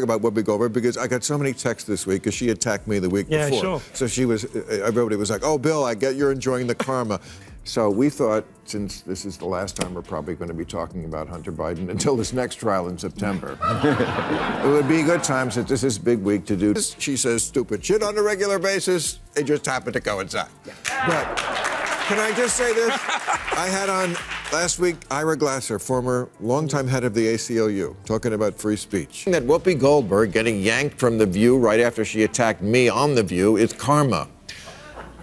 about Whoopi Goldberg because I got so many texts this week because she attacked me the week before. Sure. So everybody was like, oh, Bill, I get you're enjoying the karma. So we thought, since this is the last time we're probably going to be talking about Hunter Biden until this next trial in September, it would be a good time, since this is a big week, to do this. She says stupid shit on a regular basis. It just happened to coincide. Yeah. But can I just say this? I had on last week Ira Glasser, former longtime head of the ACLU, talking about free speech. That Whoopi Goldberg getting yanked from The View right after she attacked me on The View is karma.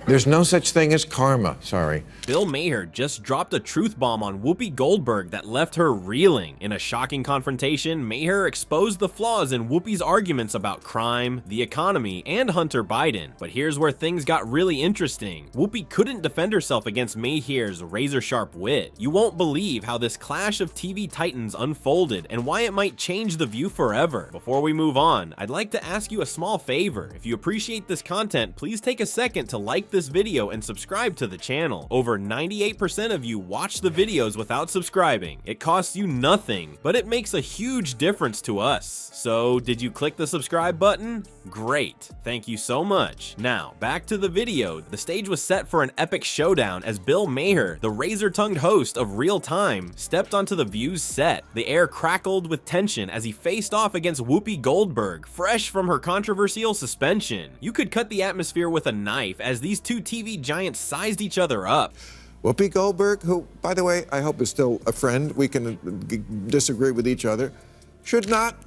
There's no such thing as karma, sorry. Bill Maher just dropped a truth bomb on Whoopi Goldberg that left her reeling. In a shocking confrontation, Maher exposed the flaws in Whoopi's arguments about crime, the economy, and Hunter Biden. But here's where things got really interesting. Whoopi couldn't defend herself against Maher's razor-sharp wit. You won't believe how this clash of TV titans unfolded and why it might change The View forever. Before we move on, I'd like to ask you a small favor. If you appreciate this content, please take a second to like this video and subscribe to the channel. Over 98% of you watch the videos without subscribing. It costs you nothing, but it makes a huge difference to us. So, did you click the subscribe button? Great, thank you so much. Now, back to the video. The stage was set for an epic showdown as Bill Maher, the razor-tongued host of Real Time, stepped onto The View's set. The air crackled with tension as he faced off against Whoopi Goldberg, fresh from her controversial suspension. You could cut the atmosphere with a knife as these two TV giants sized each other up. Whoopi Goldberg, who, by the way, I hope is still a friend, we can disagree with each other, should not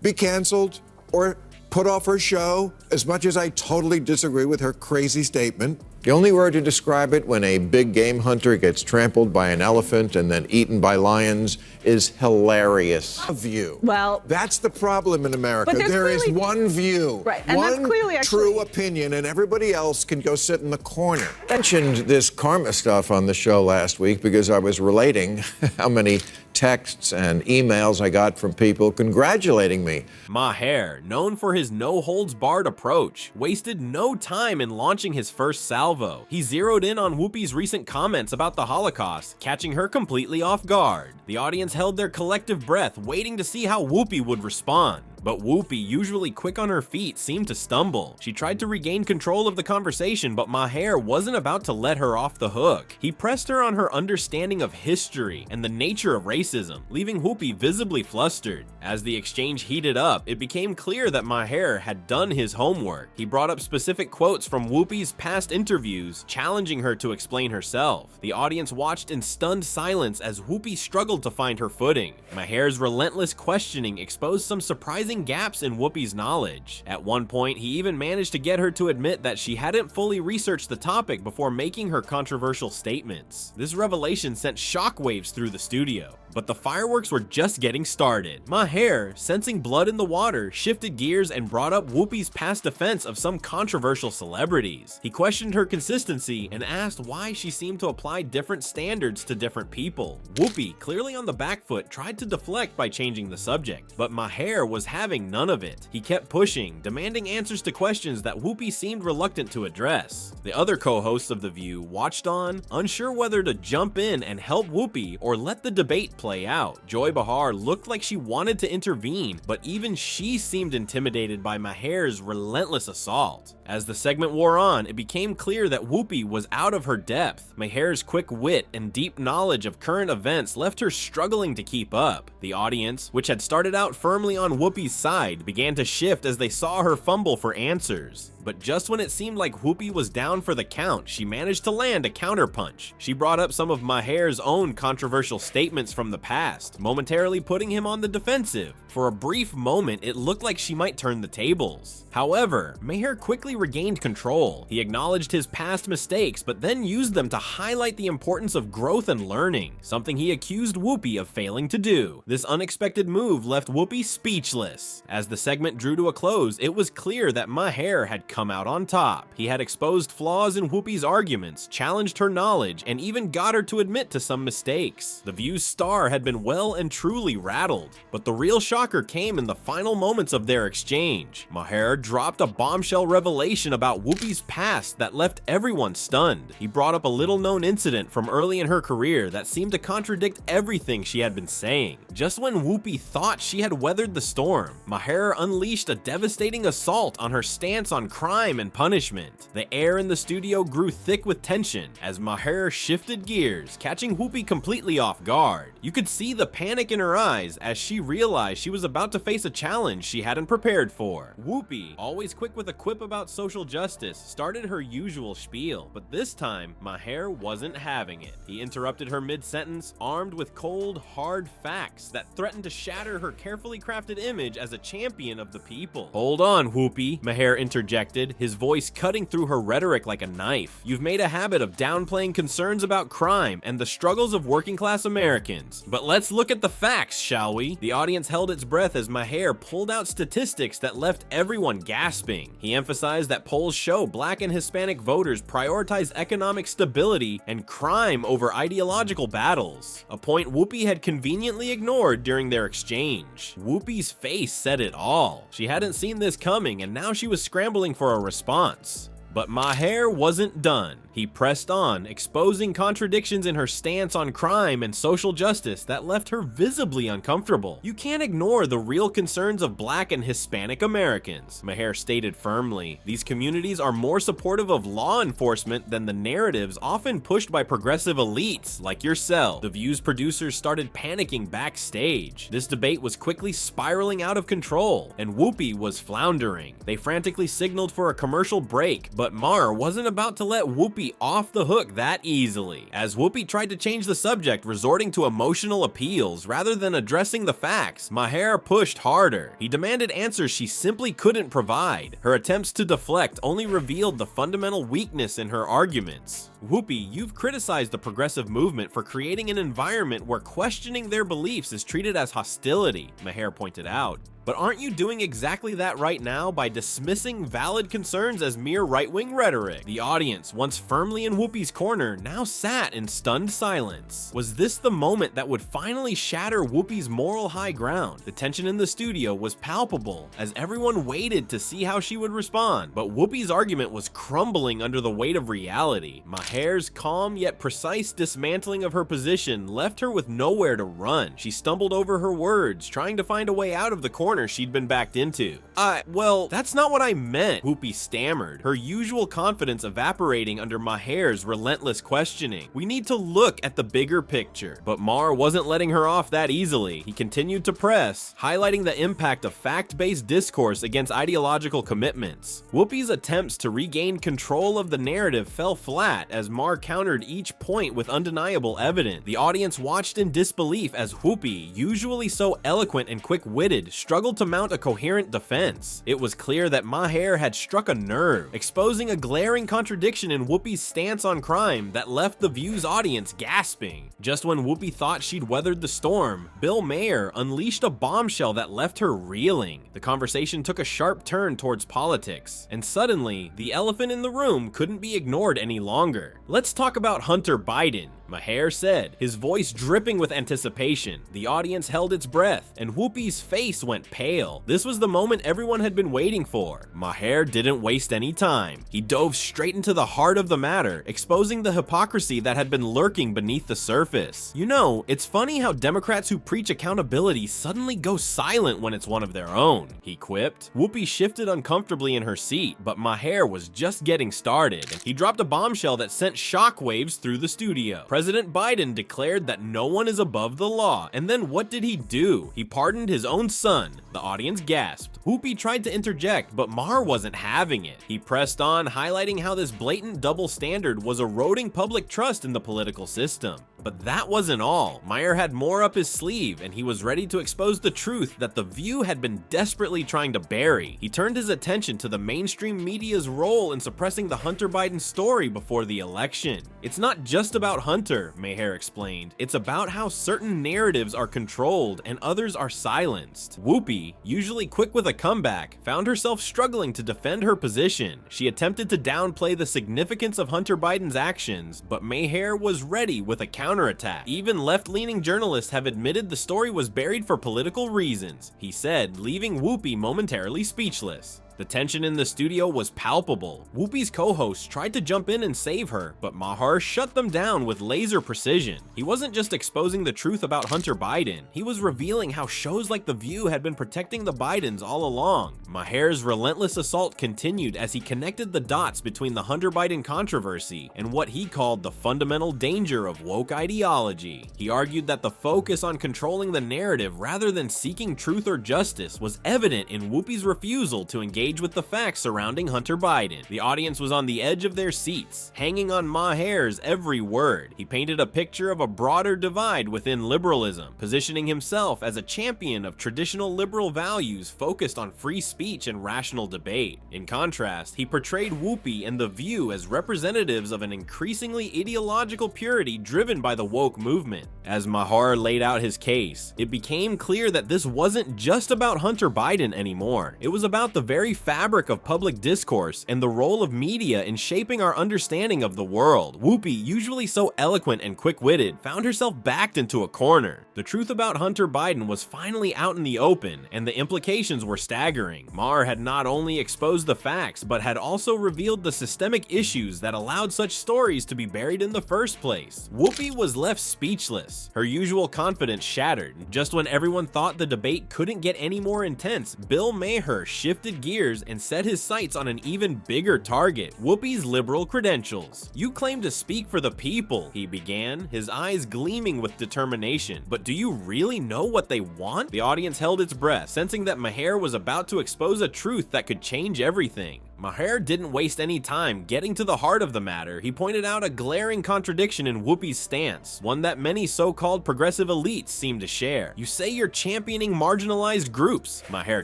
be canceled or put off her show, as much as I totally disagree with her crazy statement. The only word to describe it when a big game hunter gets trampled by an elephant and then eaten by lions is hilarious. A view. Well, that's the problem in America. But there is one view, right, and one that's clearly true opinion, and everybody else can go sit in the corner. I mentioned this karma stuff on the show last week because I was relating how many texts and emails I got from people congratulating me. Maher, known for his no-holds-barred approach, wasted no time in launching his first salvo. He zeroed in on Whoopi's recent comments about the Holocaust, catching her completely off guard. The audience held their collective breath, waiting to see how Whoopi would respond. But Whoopi, usually quick on her feet, seemed to stumble. She tried to regain control of the conversation, but Maher wasn't about to let her off the hook. He pressed her on her understanding of history and the nature of racism, leaving Whoopi visibly flustered. As the exchange heated up, it became clear that Maher had done his homework. He brought up specific quotes from Whoopi's past interviews, challenging her to explain herself. The audience watched in stunned silence as Whoopi struggled to find her footing. Maher's relentless questioning exposed some surprising gaps in Whoopi's knowledge. At one point, he even managed to get her to admit that she hadn't fully researched the topic before making her controversial statements. This revelation sent shockwaves through the studio. But the fireworks were just getting started. Maher, sensing blood in the water, shifted gears and brought up Whoopi's past defense of some controversial celebrities. He questioned her consistency and asked why she seemed to apply different standards to different people. Whoopi, clearly on the back foot, tried to deflect by changing the subject, but Maher was having none of it. He kept pushing, demanding answers to questions that Whoopi seemed reluctant to address. The other co-hosts of The View watched on, unsure whether to jump in and help Whoopi or let the debate play out. Joy Behar looked like she wanted to intervene, but even she seemed intimidated by Maher's relentless assault. As the segment wore on, it became clear that Whoopi was out of her depth. Maher's quick wit and deep knowledge of current events left her struggling to keep up. The audience, which had started out firmly on Whoopi's side, began to shift as they saw her fumble for answers. But just when it seemed like Whoopi was down for the count, she managed to land a counterpunch. She brought up some of Maher's own controversial statements from the past, momentarily putting him on the defensive. For a brief moment, it looked like she might turn the tables. However, Maher quickly regained control. He acknowledged his past mistakes, but then used them to highlight the importance of growth and learning, something he accused Whoopi of failing to do. This unexpected move left Whoopi speechless. As the segment drew to a close, it was clear that Maher had come out on top. He had exposed flaws in Whoopi's arguments, challenged her knowledge, and even got her to admit to some mistakes. The View's star had been well and truly rattled. But the real shocker came in the final moments of their exchange. Maher dropped a bombshell revelation about Whoopi's past that left everyone stunned. He brought up a little-known incident from early in her career that seemed to contradict everything she had been saying. Just when Whoopi thought she had weathered the storm, Maher unleashed a devastating assault on her stance on crime and punishment. The air in the studio grew thick with tension as Maher shifted gears, catching Whoopi completely off guard. You could see the panic in her eyes as she realized she was about to face a challenge she hadn't prepared for. Whoopi, always quick with a quip about social justice, started her usual spiel, but this time, Maher wasn't having it. He interrupted her mid-sentence, armed with cold, hard facts that threatened to shatter her carefully crafted image as a champion of the people. "Hold on, Whoopi," Maher interjected, his voice cutting through her rhetoric like a knife. "You've made a habit of downplaying concerns about crime and the struggles of working-class Americans. But let's look at the facts, shall we?" The audience held its breath as Maher pulled out statistics that left everyone gasping. He emphasized that polls show Black and Hispanic voters prioritize economic stability and crime over ideological battles, a point Whoopi had conveniently ignored during their exchange. Whoopi's face said it all. She hadn't seen this coming, and now she was scrambling for a response. But Maher wasn't done. He pressed on, exposing contradictions in her stance on crime and social justice that left her visibly uncomfortable. "You can't ignore the real concerns of Black and Hispanic Americans," Maher stated firmly. "These communities are more supportive of law enforcement than the narratives often pushed by progressive elites like yourself." The View's producers started panicking backstage. This debate was quickly spiraling out of control, and Whoopi was floundering. They frantically signaled for a commercial break, but Maher wasn't about to let Whoopi off the hook that easily. As Whoopi tried to change the subject, resorting to emotional appeals rather than addressing the facts, Maher pushed harder. He demanded answers she simply couldn't provide. Her attempts to deflect only revealed the fundamental weakness in her arguments. "Whoopi, you've criticized the progressive movement for creating an environment where questioning their beliefs is treated as hostility," Maher pointed out. "But aren't you doing exactly that right now by dismissing valid concerns as mere right-wing rhetoric?" The audience, once firmly in Whoopi's corner, now sat in stunned silence. Was this the moment that would finally shatter Whoopi's moral high ground? The tension in the studio was palpable as everyone waited to see how she would respond, but Whoopi's argument was crumbling under the weight of reality. Maher's calm yet precise dismantling of her position left her with nowhere to run. She stumbled over her words, trying to find a way out of the corner she'd been backed into. Well, that's not what I meant," Whoopi stammered, her usual confidence evaporating under Maher's relentless questioning. "We need to look at the bigger picture." But Maher wasn't letting her off that easily. He continued to press, highlighting the impact of fact-based discourse against ideological commitments. Whoopi's attempts to regain control of the narrative fell flat as Maher countered each point with undeniable evidence. The audience watched in disbelief as Whoopi, usually so eloquent and quick-witted, struggled to mount a coherent defense. It was clear that Maher had struck a nerve, exposing a glaring contradiction in Whoopi's stance on crime that left the View's audience gasping. Just when Whoopi thought she'd weathered the storm, Bill Maher unleashed a bombshell that left her reeling. The conversation took a sharp turn towards politics, and suddenly, the elephant in the room couldn't be ignored any longer. "Let's talk about Hunter Biden," Maher said, his voice dripping with anticipation. The audience held its breath, and Whoopi's face went pale. This was the moment everyone had been waiting for. Maher didn't waste any time. He dove straight into the heart of the matter, exposing the hypocrisy that had been lurking beneath the surface. "You know, it's funny how Democrats who preach accountability suddenly go silent when it's one of their own," he quipped. Whoopi shifted uncomfortably in her seat, but Maher was just getting started. He dropped a bombshell that sent shockwaves through the studio. President Biden declared that no one is above the law, and then what did he do? He pardoned his own son. The audience gasped. Whoopi tried to interject, but Maher wasn't having it. He pressed on, highlighting how this blatant double standard was eroding public trust in the political system. But that wasn't all. Maher had more up his sleeve, and he was ready to expose the truth that The View had been desperately trying to bury. He turned his attention to the mainstream media's role in suppressing the Hunter Biden story before the election. It's not just about Hunter, Maher explained. It's about how certain narratives are controlled and others are silenced. Whoopi, usually quick with a comeback, found herself struggling to defend her position. She attempted to downplay the significance of Hunter Biden's actions, but Maher was ready with a counterattack. Even left-leaning journalists have admitted the story was buried for political reasons, he said, leaving Whoopi momentarily speechless. The tension in the studio was palpable. Whoopi's co-hosts tried to jump in and save her, but Maher shut them down with laser precision. He wasn't just exposing the truth about Hunter Biden, he was revealing how shows like The View had been protecting the Bidens all along. Maher's relentless assault continued as he connected the dots between the Hunter Biden controversy and what he called the fundamental danger of woke ideology. He argued that the focus on controlling the narrative rather than seeking truth or justice was evident in Whoopi's refusal to engage with the facts surrounding Hunter Biden. The audience was on the edge of their seats, hanging on Maher's every word. He painted a picture of a broader divide within liberalism, positioning himself as a champion of traditional liberal values focused on free speech and rational debate. In contrast, he portrayed Whoopi and The View as representatives of an increasingly ideological purity driven by the woke movement. As Maher laid out his case, it became clear that this wasn't just about Hunter Biden anymore. It was about the very fabric of public discourse and the role of media in shaping our understanding of the world. Whoopi, usually so eloquent and quick-witted, found herself backed into a corner. The truth about Hunter Biden was finally out in the open, and the implications were staggering. Maher had not only exposed the facts, but had also revealed the systemic issues that allowed such stories to be buried in the first place. Whoopi was left speechless, her usual confidence shattered. Just when everyone thought the debate couldn't get any more intense, Bill Maher shifted gears and set his sights on an even bigger target: Whoopi's liberal credentials. "You claim to speak for the people," he began, his eyes gleaming with determination. "But do you really know what they want?" The audience held its breath, sensing that Maher was about to expose a truth that could change everything. Maher didn't waste any time getting to the heart of the matter. He pointed out a glaring contradiction in Whoopi's stance, one that many so-called progressive elites seem to share. "You say you're championing marginalized groups," Maher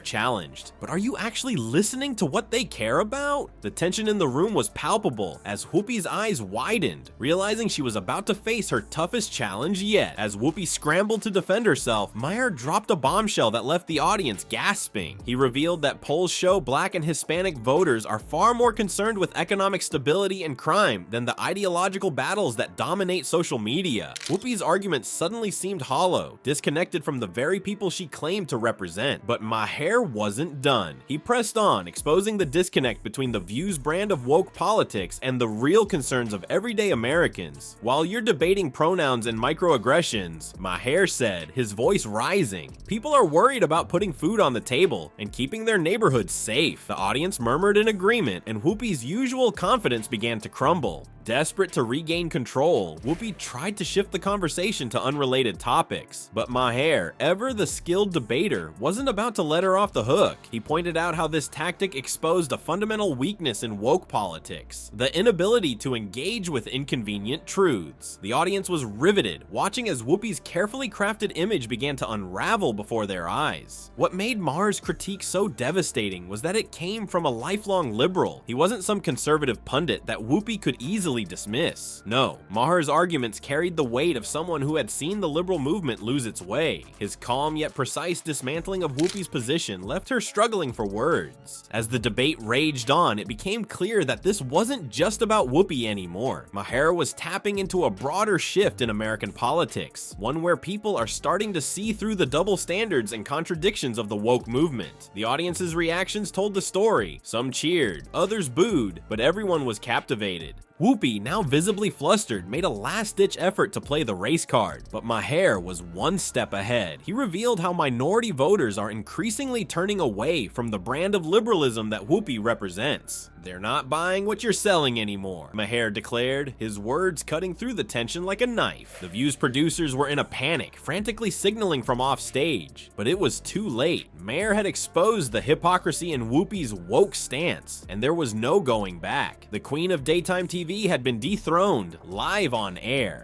challenged, "but are you actually listening to what they care about?" The tension in the room was palpable as Whoopi's eyes widened, realizing she was about to face her toughest challenge yet. As Whoopi scrambled to defend herself, Maher dropped a bombshell that left the audience gasping. He revealed that polls show Black and Hispanic voters are far more concerned with economic stability and crime than the ideological battles that dominate social media. Whoopi's argument suddenly seemed hollow, disconnected from the very people she claimed to represent. But Maher wasn't done. He pressed on, exposing the disconnect between The View's brand of woke politics and the real concerns of everyday Americans. "While you're debating pronouns and microaggressions," Maher said, his voice rising, "people are worried about putting food on the table and keeping their neighborhoods safe." The audience murmured in agreement, and Whoopi's usual confidence began to crumble. Desperate to regain control, Whoopi tried to shift the conversation to unrelated topics. But Maher, ever the skilled debater, wasn't about to let her off the hook. He pointed out how this tactic exposed a fundamental weakness in woke politics: the inability to engage with inconvenient truths. The audience was riveted, watching as Whoopi's carefully crafted image began to unravel before their eyes. What made Maher's critique so devastating was that it came from a lifelong liberal. He wasn't some conservative pundit that Whoopi could easily dismiss. No, Maher's arguments carried the weight of someone who had seen the liberal movement lose its way. His calm yet precise dismantling of Whoopi's position left her struggling for words. As the debate raged on, it became clear that this wasn't just about Whoopi anymore. Maher was tapping into a broader shift in American politics, one where people are starting to see through the double standards and contradictions of the woke movement. The audience's reactions told the story. Some cheered, others booed, but everyone was captivated. Whoopi, now visibly flustered, made a last-ditch effort to play the race card, but Maher was one step ahead. He revealed how minority voters are increasingly turning away from the brand of liberalism that Whoopi represents. "They're not buying what you're selling anymore," Maher declared, his words cutting through the tension like a knife. The View's producers were in a panic, frantically signaling from off stage, but it was too late. Maher had exposed the hypocrisy in Whoopi's woke stance, and there was no going back. The queen of daytime TV had been dethroned live on air.